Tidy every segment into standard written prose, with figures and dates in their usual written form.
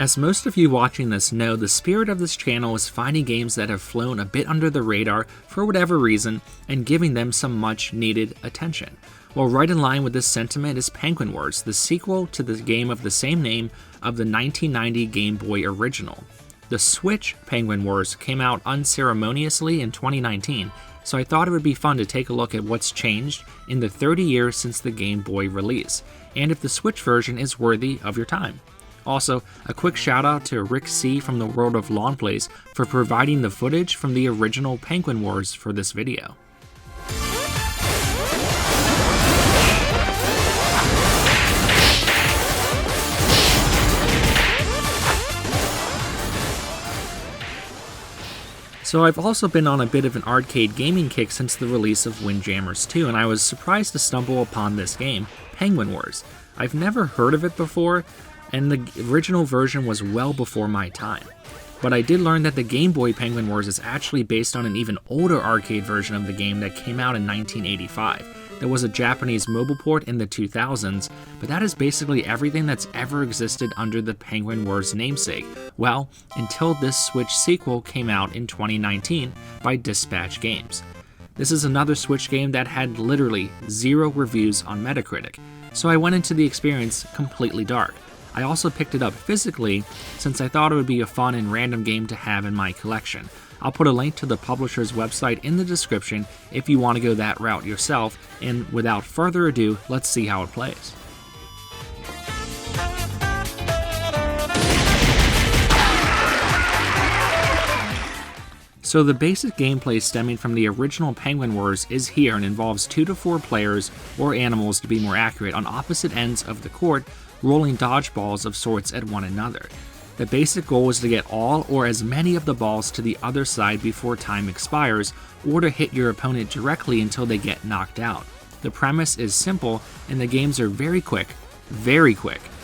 As most of you watching this know, the spirit of this channel is finding games that have flown a bit under the radar for whatever reason and giving them some much needed attention. Well, right in line with this sentiment is Penguin Wars, the sequel to the game of the same name of the 1990 Game Boy original. The Switch Penguin Wars came out unceremoniously in 2019, so I thought it would be fun to take a look at what's changed in the 30 years since the Game Boy release, and if the Switch version is worthy of your time. Also, a quick shout out to RickyC from the world of Longplays for providing the footage from the original Penguin Wars for this video. So I've also been on a bit of an arcade gaming kick since the release of Windjammers 2, and I was surprised to stumble upon this game, Penguin Wars. I've never heard of it before, and the original version was well before my time. But I did learn that the Game Boy Penguin Wars is actually based on an even older arcade version of the game that came out in 1985. There was a Japanese mobile port in the 2000s, but that is basically everything that's ever existed under the Penguin Wars namesake. Well, until this Switch sequel came out in 2019 by Dispatch Games. This is another Switch game that had literally 0 reviews on Metacritic, so I went into the experience completely dark. I also picked it up physically since I thought it would be a fun and random game to have in my collection. I'll put a link to the publisher's website in the description if you want to go that route yourself, and without further ado, let's see how it plays. So the basic gameplay stemming from the original Penguin Wars is here and involves 2 to 4 players, or animals to be more accurate, on opposite ends of the court, rolling dodgeballs of sorts at one another. The basic goal is to get all or as many of the balls to the other side before time expires, or to hit your opponent directly until they get knocked out. The premise is simple, and the games are very quick,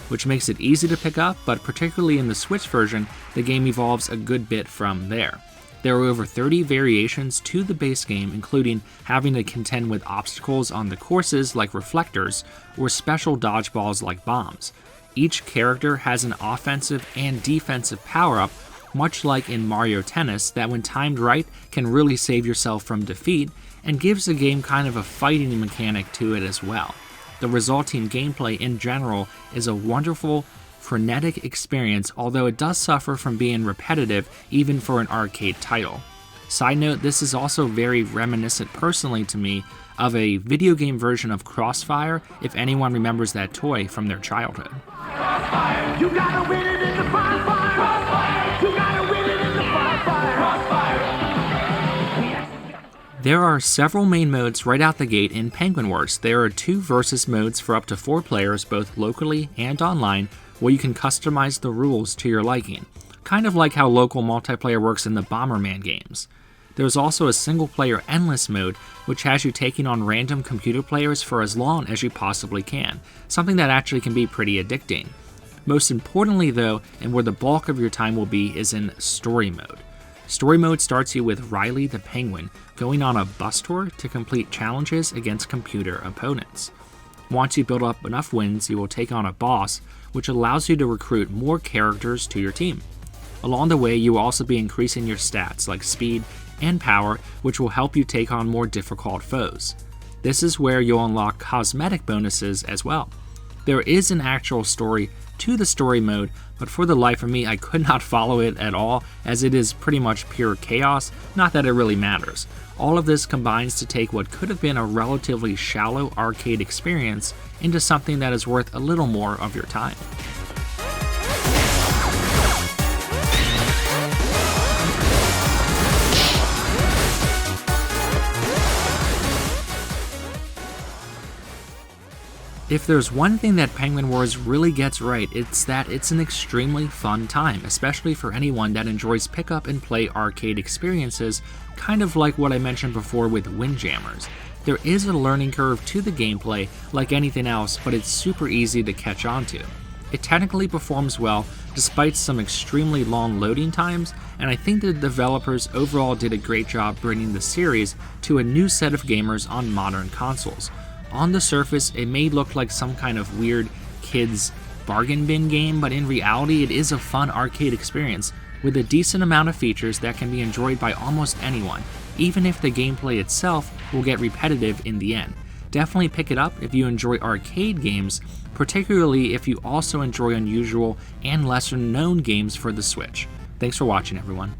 which makes it easy to pick up, but particularly in the Switch version, the game evolves a good bit from there. There are over 30 variations to the base game, including having to contend with obstacles on the courses like reflectors, or special dodgeballs like bombs. Each character has an offensive and defensive power-up, much like in Mario Tennis, that when timed right can really save yourself from defeat, and gives the game kind of a fighting mechanic to it as well. The resulting gameplay in general is a wonderful, frenetic experience, although it does suffer from being repetitive even for an arcade title. Side note, this is also very reminiscent personally to me of a video game version of Crossfire, if anyone remembers that toy from their childhood. Crossfire, you gotta win it in the bonfire. Crossfire, you gotta win it in the bonfire. Crossfire. There are several main modes right out the gate in Penguin Wars. There are 2 versus modes for up to 4 players, both locally and online, where you can customize the rules to your liking, kind of like how local multiplayer works in the Bomberman games. There's also a single-player endless mode, which has you taking on random computer players for as long as you possibly can, something that actually can be pretty addicting. Most importantly though, and where the bulk of your time will be, is in story mode. Story mode starts you with Riley the Penguin going on a bus tour to complete challenges against computer opponents. Once you build up enough wins, you will take on a boss, which allows you to recruit more characters to your team. Along the way, you will also be increasing your stats like speed and power, which will help you take on more difficult foes. This is where you'll unlock cosmetic bonuses as well. There is an actual story to the story mode, but for the life of me, I could not follow it at all, as it is pretty much pure chaos, not that it really matters. All of this combines to take what could have been a relatively shallow arcade experience into something that is worth a little more of your time. If there's one thing that Penguin Wars really gets right, it's that it's an extremely fun time, especially for anyone that enjoys pick up and play arcade experiences, kind of like what I mentioned before with Windjammers. There is a learning curve to the gameplay like anything else, but it's super easy to catch on to. It technically performs well despite some extremely long loading times, and I think the developers overall did a great job bringing the series to a new set of gamers on modern consoles. On the surface, it may look like some kind of weird kids bargain bin game, but in reality it is a fun arcade experience with a decent amount of features that can be enjoyed by almost anyone, even if the gameplay itself will get repetitive in the end. Definitely pick it up if you enjoy arcade games, particularly if you also enjoy unusual and lesser known games for the Switch. Thanks for watching, everyone.